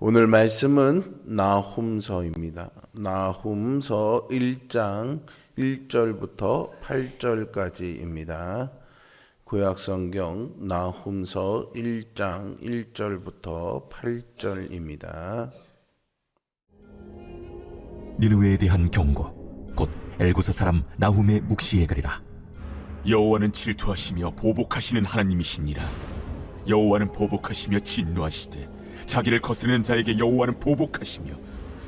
오늘 말씀은 나훔서입니다. 나훔서 1장 1절부터 8절까지입니다. 구약성경 나훔서 1장 1절부터 8절입니다. 니느웨에 대한 경고, 곧 엘고서 사람 나훔의 묵시에 가리라. 여호와는 질투하시며 보복하시는 하나님이시니라. 여호와는 보복하시며 진노하시되 자기를 거스르는 자에게 여호와는 보복하시며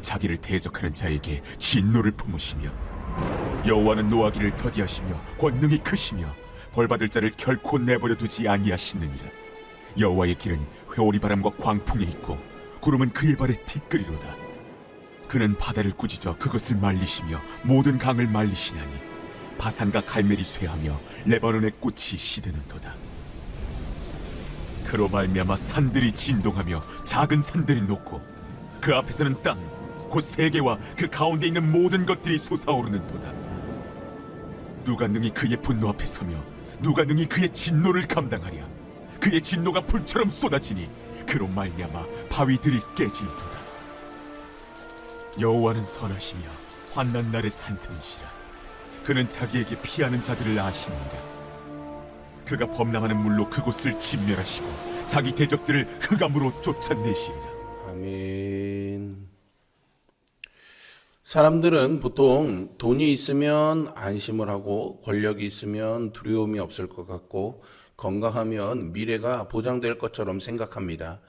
자기를 대적하는 자에게 진노를 품으시며 여호와는 노하기를 더디하시며 권능이 크시며 벌받을 자를 결코 내버려 두지 아니하시느니라. 여호와의 길은 회오리 바람과 광풍에 있고 구름은 그의 발에 티끌이로다. 그는 바다를 꾸짖어 그것을 말리시며 모든 강을 말리시나니 바산과 갈멜이 쇠하며 레바논의 꽃이 시드는도다. 그로 말미암아 산들이 진동하며 작은 산들이 녹고 그 앞에서는 땅 곧 세계와 그 가운데 있는 모든 것들이 솟아오르는도다. 누가 능히 그의 분노 앞에 서며 누가 능히 그의 진노를 감당하랴. 그의 진노가 불처럼 쏟아지니 그로 말미암아 바위들이 깨질도다. 여호와는 선하시며 환난 날의 산성이시라. 그는 자기에게 피하는 자들을 아시느니라. 그가 범람하는 물로 그곳을 진멸하시고 자기 대적들을 흑암으로 쫓아내시리라. 아멘. 사람들은 보통 돈이 있으면 안심을 하고 권력이 있으면 두려움이 없을 것 같고 건강하면 미래가 보장될 것처럼 생각합니다.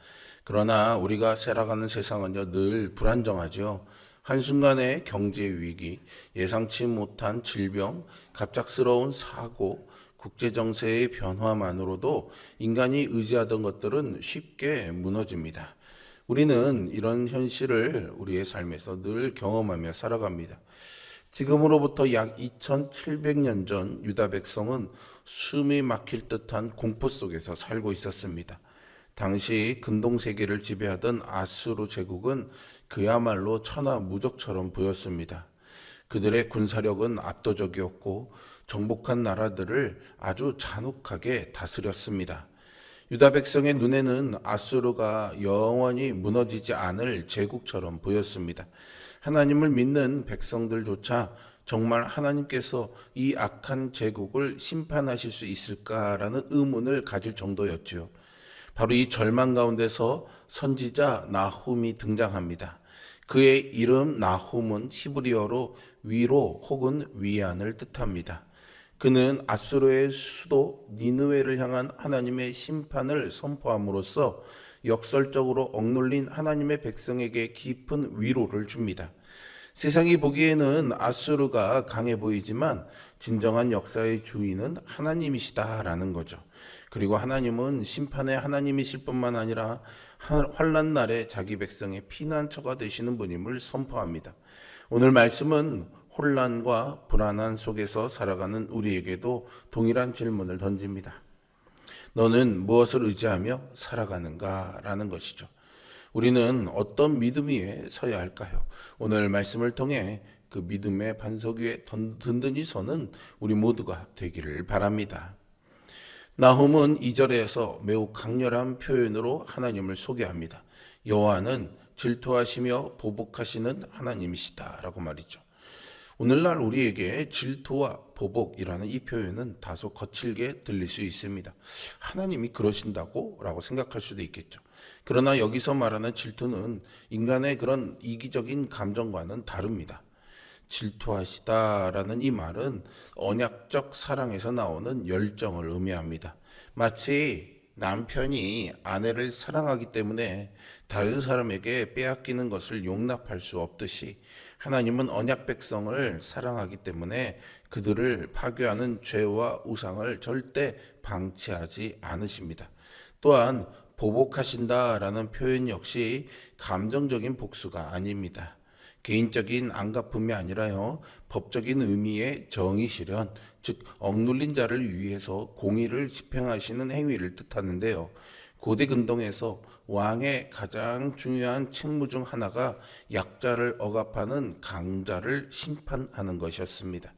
그러나 우리가 살아가는 세상은요, 늘 불안정하죠. 한순간의 경제 위기, 예상치 못한 질병, 갑작스러운 사고, 국제정세의 변화만으로도 인간이 의지하던 것들은 쉽게 무너집니다. 우리는 이런 현실을 우리의 삶에서 늘 경험하며 살아갑니다. 지금으로부터 약 2700년 전 유다 백성은 숨이 막힐 듯한 공포 속에서 살고 있었습니다. 당시 근동세계를 지배하던 아수르 제국은 그야말로 천하무적처럼 보였습니다. 그들의 군사력은 압도적이었고 정복한 나라들을 아주 잔혹하게 다스렸습니다. 유다 백성의 눈에는 아수르가 영원히 무너지지 않을 제국처럼 보였습니다. 하나님을 믿는 백성들조차 정말 하나님께서 이 악한 제국을 심판하실 수 있을까라는 의문을 가질 정도였죠. 바로 이 절망 가운데서 선지자 나훔이 등장합니다. 그의 이름 나훔은 히브리어로 위로 혹은 위안을 뜻합니다. 그는 아수르의 수도 니느웨를 향한 하나님의 심판을 선포함으로써 역설적으로 억눌린 하나님의 백성에게 깊은 위로를 줍니다. 세상이 보기에는 아수르가 강해 보이지만 진정한 역사의 주인은 하나님이시다라는 거죠. 그리고 하나님은 심판의 하나님이실 뿐만 아니라 환난 날에 자기 백성의 피난처가 되시는 분임을 선포합니다. 오늘 말씀은 혼란과 불안한 속에서 살아가는 우리에게도 동일한 질문을 던집니다. 너는 무엇을 의지하며 살아가는가? 라는 것이죠. 우리는 어떤 믿음 위에 서야 할까요? 오늘 말씀을 통해 그 믿음의 반석 위에 든든히 서는 우리 모두가 되기를 바랍니다. 나훔은 2절에서 매우 강렬한 표현으로 하나님을 소개합니다. 여호와는 질투하시며 보복하시는 하나님이시다라고 말이죠. 오늘날 우리에게 질투와 보복이라는 이 표현은 다소 거칠게 들릴 수 있습니다. 하나님이 그러신다고? 라고 생각할 수도 있겠죠. 그러나 여기서 말하는 질투는 인간의 그런 이기적인 감정과는 다릅니다. 질투하시다라는 이 말은 언약적 사랑에서 나오는 열정을 의미합니다. 마치 남편이 아내를 사랑하기 때문에 다른 사람에게 빼앗기는 것을 용납할 수 없듯이 하나님은 언약 백성을 사랑하기 때문에 그들을 파괴하는 죄와 우상을 절대 방치하지 않으십니다. 또한 보복하신다라는 표현 역시 감정적인 복수가 아닙니다. 개인적인 안갚음이 아니라요, 법적인 의미의 정의 실현, 즉 억눌린 자를 위해서 공의를 집행하시는 행위를 뜻하는데요. 고대 근동에서 왕의 가장 중요한 책무 중 하나가 약자를 억압하는 강자를 심판하는 것이었습니다.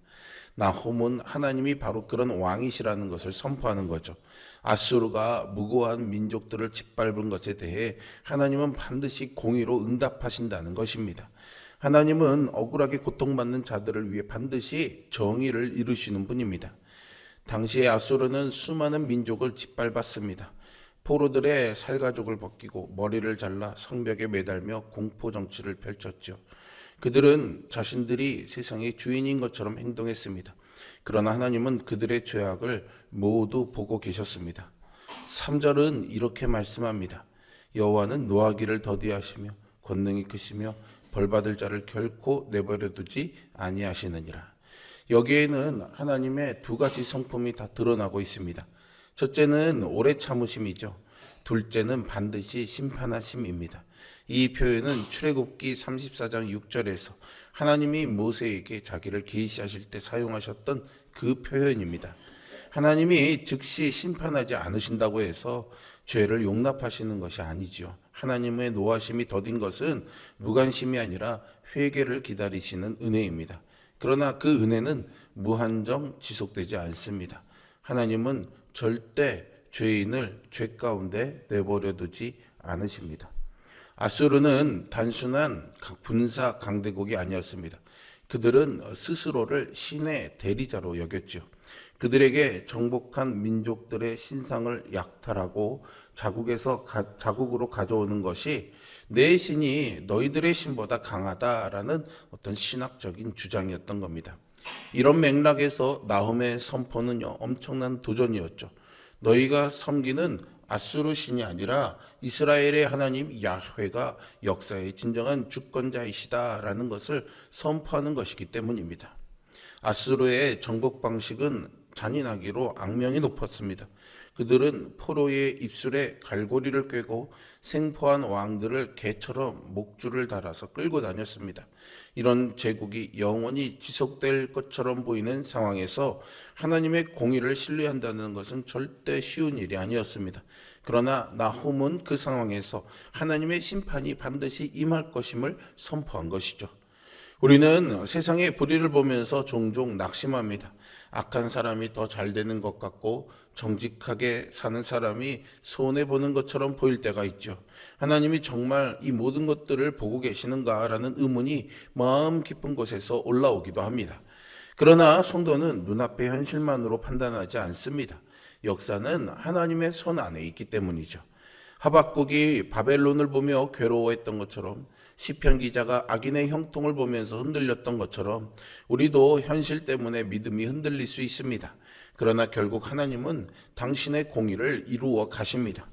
나홈은 하나님이 바로 그런 왕이시라는 것을 선포하는 거죠. 아수르가 무고한 민족들을 짓밟은 것에 대해 하나님은 반드시 공의로 응답하신다는 것입니다. 하나님은 억울하게 고통받는 자들을 위해 반드시 정의를 이루시는 분입니다. 당시에 아수르는 수많은 민족을 짓밟았습니다. 포로들의 살가죽을 벗기고 머리를 잘라 성벽에 매달며 공포 정치를 펼쳤죠. 그들은 자신들이 세상의 주인인 것처럼 행동했습니다. 그러나 하나님은 그들의 죄악을 모두 보고 계셨습니다. 3절은 이렇게 말씀합니다. 여호와는 노하기를 더디하시며 권능이 크시며 벌받을 자를 결코 내버려 두지 아니하시느니라. 여기에는 하나님의 두 가지 성품이 다 드러나고 있습니다. 첫째는 오래 참으심이죠. 둘째는 반드시 심판하심입니다. 이 표현은 출애굽기 34장 6절에서 하나님이 모세에게 자기를 계시하실 때 사용하셨던 그 표현입니다. 하나님이 즉시 심판하지 않으신다고 해서 죄를 용납하시는 것이 아니지요. 하나님의 노하심이 더딘 것은 무관심이 아니라 회개를 기다리시는 은혜입니다. 그러나 그 은혜는 무한정 지속되지 않습니다. 하나님은 절대 죄인을 죄 가운데 내버려 두지 않으십니다. 아수르는 단순한 군사 강대국이 아니었습니다. 그들은 스스로를 신의 대리자로 여겼죠. 그들에게 정복한 민족들의 신상을 약탈하고 자국으로 가져오는 것이 내 신이 너희들의 신보다 강하다라는 어떤 신학적인 주장이었던 겁니다. 이런 맥락에서 나홈의 선포는요, 엄청난 도전이었죠. 너희가 섬기는 아수르 신이 아니라 이스라엘의 하나님 야훼가 역사의 진정한 주권자이시다라는 것을 선포하는 것이기 때문입니다. 아수르의 정복 방식은 잔인하기로 악명이 높았습니다. 그들은 포로의 입술에 갈고리를 꿰고 생포한 왕들을 개처럼 목줄을 달아서 끌고 다녔습니다. 이런 제국이 영원히 지속될 것처럼 보이는 상황에서 하나님의 공의를 신뢰한다는 것은 절대 쉬운 일이 아니었습니다. 그러나 나홈은 그 상황에서 하나님의 심판이 반드시 임할 것임을 선포한 것이죠. 우리는 세상의 불의를 보면서 종종 낙심합니다. 악한 사람이 더 잘 되는 것 같고 정직하게 사는 사람이 손해보는 것처럼 보일 때가 있죠. 하나님이 정말 이 모든 것들을 보고 계시는가라는 의문이 마음 깊은 곳에서 올라오기도 합니다. 그러나 성도는 눈앞의 현실만으로 판단하지 않습니다. 역사는 하나님의 손 안에 있기 때문이죠. 하박국이 바벨론을 보며 괴로워했던 것처럼 시편 기자가 악인의 형통을 보면서 흔들렸던 것처럼 우리도 현실 때문에 믿음이 흔들릴 수 있습니다. 그러나 결국 하나님은 당신의 공의를 이루어 가십니다.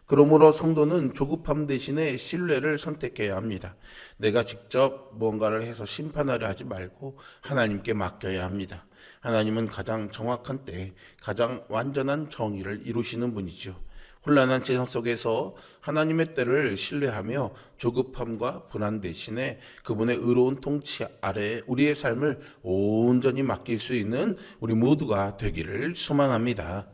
그러므로 성도는 조급함 대신에 신뢰를 선택해야 합니다. 내가 직접 뭔가를 해서 심판하려 하지 말고 하나님께 맡겨야 합니다. 하나님은 가장 정확한 때에 가장 완전한 정의를 이루시는 분이죠. 혼란한 세상 속에서 하나님의 때를 신뢰하며 조급함과 불안 대신에 그분의 의로운 통치 아래에 우리의 삶을 온전히 맡길 수 있는 우리 모두가 되기를 소망합니다.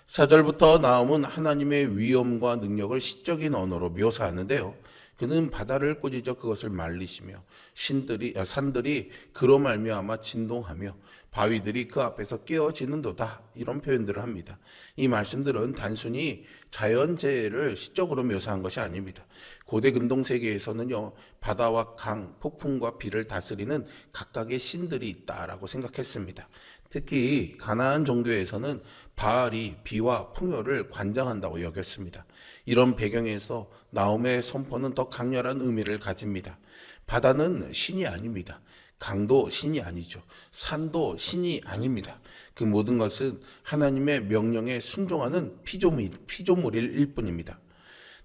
4절부터 나홈은 하나님의 위엄과 능력을 시적인 언어로 묘사하는데요. 그는 바다를 꾸짖어 그것을 말리시며 산들이 그로 말미암아 진동하며 바위들이 그 앞에서 깨어지는도다, 이런 표현들을 합니다. 이 말씀들은 단순히 자연재해를 시적으로 묘사한 것이 아닙니다. 고대 근동 세계에서는요, 바다와 강, 폭풍과 비를 다스리는 각각의 신들이 있다라고 생각했습니다. 특히 가나안 종교에서는 바알이 비와 풍요를 관장한다고 여겼습니다. 이런 배경에서 나홈의 선포는 더 강렬한 의미를 가집니다. 바다는 신이 아닙니다. 강도 신이 아니죠. 산도 신이 아닙니다. 그 모든 것은 하나님의 명령에 순종하는 피조물일 뿐입니다.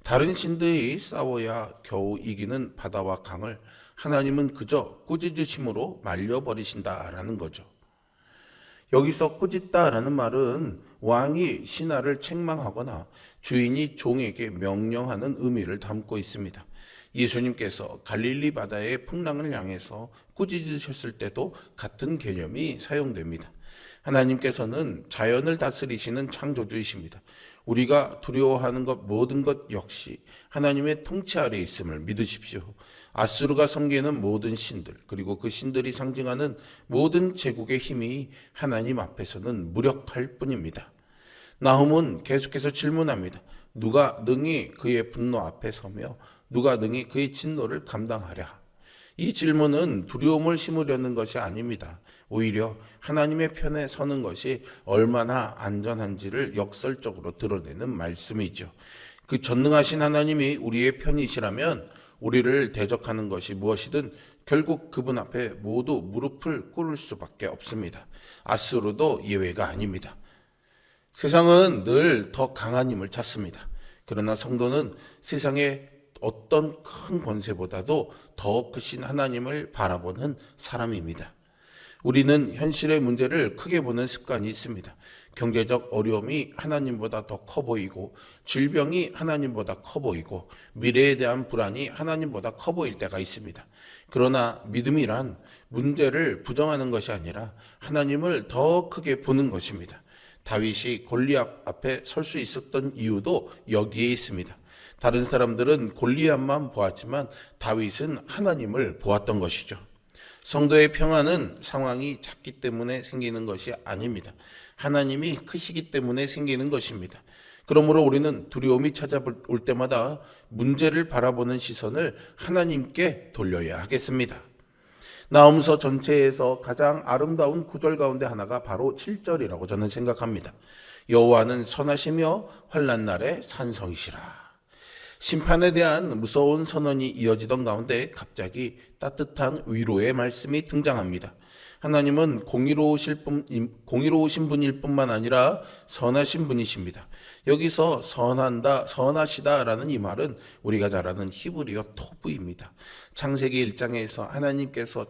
다른 신들이 싸워야 겨우 이기는 바다와 강을 하나님은 그저 꾸짖으심으로 말려버리신다라는 거죠. 여기서 꾸짖다라는 말은 왕이 신하를 책망하거나 주인이 종에게 명령하는 의미를 담고 있습니다. 예수님께서 갈릴리 바다의 풍랑을 향해서 꾸짖으셨을 때도 같은 개념이 사용됩니다. 하나님께서는 자연을 다스리시는 창조주이십니다. 우리가 두려워하는 것 모든 것 역시 하나님의 통치 아래 있음을 믿으십시오. 아수르가 섬기는 모든 신들, 그리고 그 신들이 상징하는 모든 제국의 힘이 하나님 앞에서는 무력할 뿐입니다. 나훔은 계속해서 질문합니다. 누가 능히 그의 분노 앞에 서며 누가 능히 그의 진노를 감당하랴? 이 질문은 두려움을 심으려는 것이 아닙니다. 오히려 하나님의 편에 서는 것이 얼마나 안전한지를 역설적으로 드러내는 말씀이죠. 그 전능하신 하나님이 우리의 편이시라면 우리를 대적하는 것이 무엇이든 결국 그분 앞에 모두 무릎을 꿇을 수밖에 없습니다. 아수르도 예외가 아닙니다. 세상은 늘 더 강한 힘을 찾습니다. 그러나 성도는 세상의 어떤 큰 권세보다도 더 크신 하나님을 바라보는 사람입니다. 우리는 현실의 문제를 크게 보는 습관이 있습니다. 경제적 어려움이 하나님보다 더 커 보이고, 질병이 하나님보다 커 보이고, 미래에 대한 불안이 하나님보다 커 보일 때가 있습니다. 그러나 믿음이란 문제를 부정하는 것이 아니라 하나님을 더 크게 보는 것입니다. 다윗이 골리앗 앞에 설 수 있었던 이유도 여기에 있습니다. 다른 사람들은 골리앗만 보았지만 다윗은 하나님을 보았던 것이죠. 성도의 평안은 상황이 작기 때문에 생기는 것이 아닙니다. 하나님이 크시기 때문에 생기는 것입니다. 그러므로 우리는 두려움이 찾아올 때마다 문제를 바라보는 시선을 하나님께 돌려야 하겠습니다. 나훔서 전체에서 가장 아름다운 구절 가운데 하나가 바로 7절이라고 저는 생각합니다. 여호와는 선하시며 환난 날에 산성이시라. 심판에 대한 무서운 선언이 이어지던 가운데 갑자기 따뜻한 위로의 말씀이 등장합니다. 하나님은 공의로우신 분일 뿐만 아니라 선하신 분이십니다. 여기서 선하시다라는 이 말은 우리가 잘 아는 히브리어 토브입니다. 창세기 1장에서 하나님께서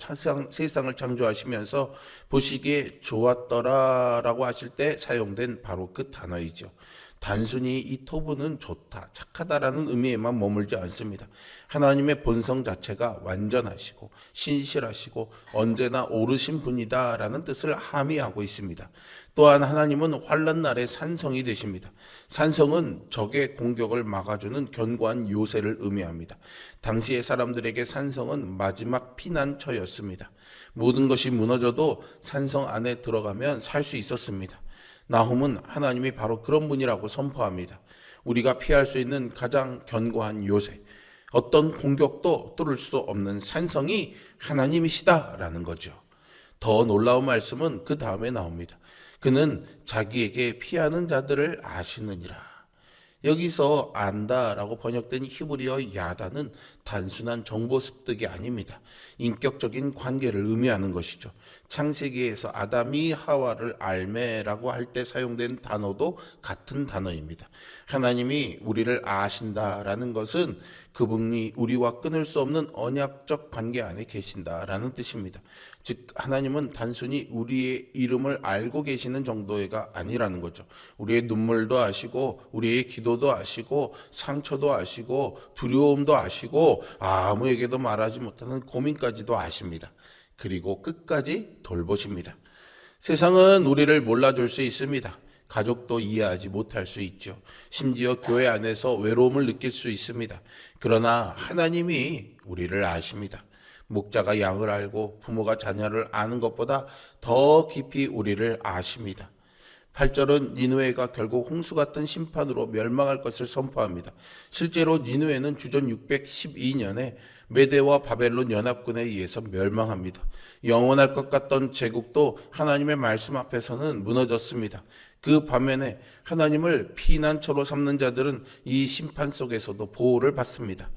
세상을 창조하시면서 보시기에 좋았더라라고 하실 때 사용된 바로 그 단어이죠. 단순히 이 토부는 좋다, 착하다라는 의미에만 머물지 않습니다. 하나님의 본성 자체가 완전하시고 신실하시고 언제나 오르신 분이다라는 뜻을 함의하고 있습니다. 또한 하나님은 환난 날의 산성이 되십니다. 산성은 적의 공격을 막아주는 견고한 요새를 의미합니다. 당시의 사람들에게 산성은 마지막 피난처였습니다. 모든 것이 무너져도 산성 안에 들어가면 살 수 있었습니다. 나훔은 하나님이 바로 그런 분이라고 선포합니다. 우리가 피할 수 있는 가장 견고한 요새, 어떤 공격도 뚫을 수 없는 산성이 하나님이시다라는 거죠. 더 놀라운 말씀은 그 다음에 나옵니다. 그는 자기에게 피하는 자들을 아시느니라. 여기서 안다라고 번역된 히브리어 야다는 단순한 정보 습득이 아닙니다. 인격적인 관계를 의미하는 것이죠. 창세기에서 아담이 하와를 알매라고 할 때 사용된 단어도 같은 단어입니다. 하나님이 우리를 아신다라는 것은 그분이 우리와 끊을 수 없는 언약적 관계 안에 계신다라는 뜻입니다. 즉 하나님은 단순히 우리의 이름을 알고 계시는 정도가 아니라는 거죠. 우리의 눈물도 아시고 우리의 기도도 아시고 상처도 아시고 두려움도 아시고 아무에게도 말하지 못하는 고민까지도 아십니다. 그리고 끝까지 돌보십니다. 세상은 우리를 몰라줄 수 있습니다. 가족도 이해하지 못할 수 있죠. 심지어 교회 안에서 외로움을 느낄 수 있습니다. 그러나 하나님이 우리를 아십니다. 목자가 양을 알고 부모가 자녀를 아는 것보다 더 깊이 우리를 아십니다. 8절은 니느웨가 결국 홍수 같은 심판으로 멸망할 것을 선포합니다. 실제로 니느웨는 주전 612년에 메대와 바벨론 연합군에 의해서 멸망합니다. 영원할 것 같던 제국도 하나님의 말씀 앞에서는 무너졌습니다. 그 반면에 하나님을 피난처로 삼는 자들은 이 심판 속에서도 보호를 받습니다.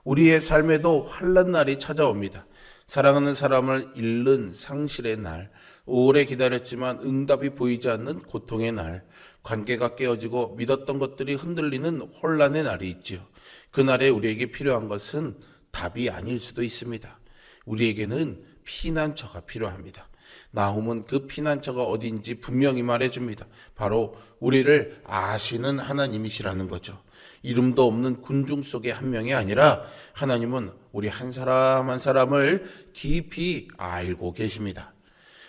우리의 삶에도 환난 날이 찾아옵니다. 사랑하는 사람을 잃는 상실의 날, 오래 기다렸지만 응답이 보이지 않는 고통의 날, 관계가 깨어지고 믿었던 것들이 흔들리는 혼란의 날이 있지요. 그날에 우리에게 필요한 것은 답이 아닐 수도 있습니다. 우리에게는 피난처가 필요합니다. 나훔은 그 피난처가 어디인지 분명히 말해줍니다. 바로 우리를 아시는 하나님이시라는 거죠. 이름도 없는 군중 속의 한 명이 아니라 하나님은 우리 한 사람 한 사람을 깊이 알고 계십니다.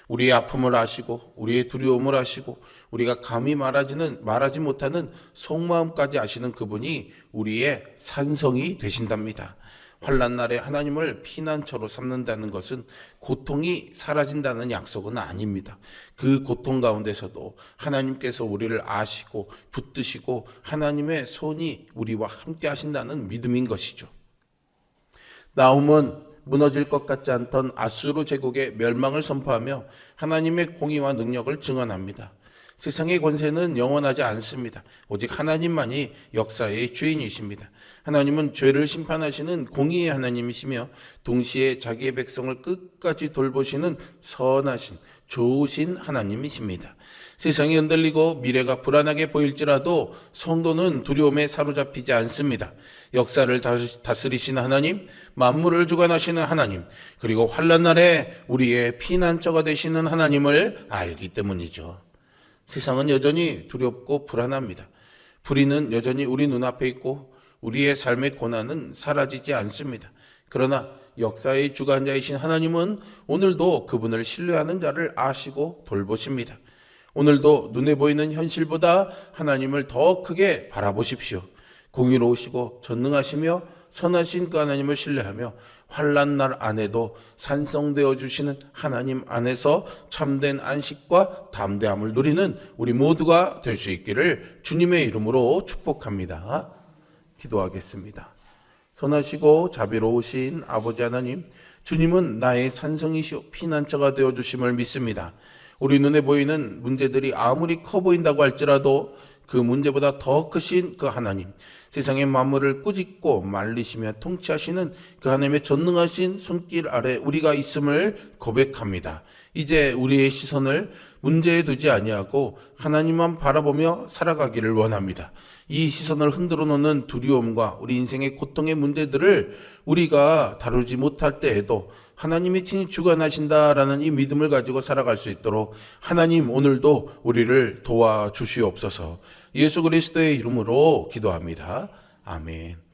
우리의 아픔을 아시고 우리의 두려움을 아시고 우리가 감히 말하지 못하는 속마음까지 아시는 그분이 우리의 산성이 되신답니다. 환난 날에 하나님을 피난처로 삼는다는 것은 고통이 사라진다는 약속은 아닙니다. 그 고통 가운데서도 하나님께서 우리를 아시고 붙드시고 하나님의 손이 우리와 함께 하신다는 믿음인 것이죠. 나훔은 무너질 것 같지 않던 아수르 제국의 멸망을 선포하며 하나님의 공의와 능력을 증언합니다. 세상의 권세는 영원하지 않습니다. 오직 하나님만이 역사의 주인이십니다. 하나님은 죄를 심판하시는 공의의 하나님이시며 동시에 자기의 백성을 끝까지 돌보시는 선하신 좋으신 하나님이십니다. 세상이 흔들리고 미래가 불안하게 보일지라도 성도는 두려움에 사로잡히지 않습니다. 역사를 다스리시는 하나님, 만물을 주관하시는 하나님, 그리고 환난 날에 우리의 피난처가 되시는 하나님을 알기 때문이죠. 세상은 여전히 두렵고 불안합니다. 불의는 여전히 우리 눈앞에 있고 우리의 삶의 고난은 사라지지 않습니다. 그러나 역사의 주관자이신 하나님은 오늘도 그분을 신뢰하는 자를 아시고 돌보십니다. 오늘도 눈에 보이는 현실보다 하나님을 더 크게 바라보십시오. 공의로우시고 전능하시며 선하신 그 하나님을 신뢰하며 환난 날 안에도 산성되어 주시는 하나님 안에서 참된 안식과 담대함을 누리는 우리 모두가 될 수 있기를 주님의 이름으로 축복합니다. 기도하겠습니다. 선하시고 자비로우신 아버지 하나님, 주님은 나의 산성이시오 피난처가 되어 주심을 믿습니다. 우리 눈에 보이는 문제들이 아무리 커 보인다고 할지라도 그 문제보다 더 크신 그 하나님, 세상의 만물을 꾸짖고 말리시며 통치하시는 그 하나님의 전능하신 손길 아래 우리가 있음을 고백합니다. 이제 우리의 시선을 문제에 두지 아니하고 하나님만 바라보며 살아가기를 원합니다. 이 시선을 흔들어 놓는 두려움과 우리 인생의 고통의 문제들을 우리가 다루지 못할 때에도 하나님이 친히 주관하신다라는 이 믿음을 가지고 살아갈 수 있도록 하나님 오늘도 우리를 도와주시옵소서. 예수 그리스도의 이름으로 기도합니다. 아멘.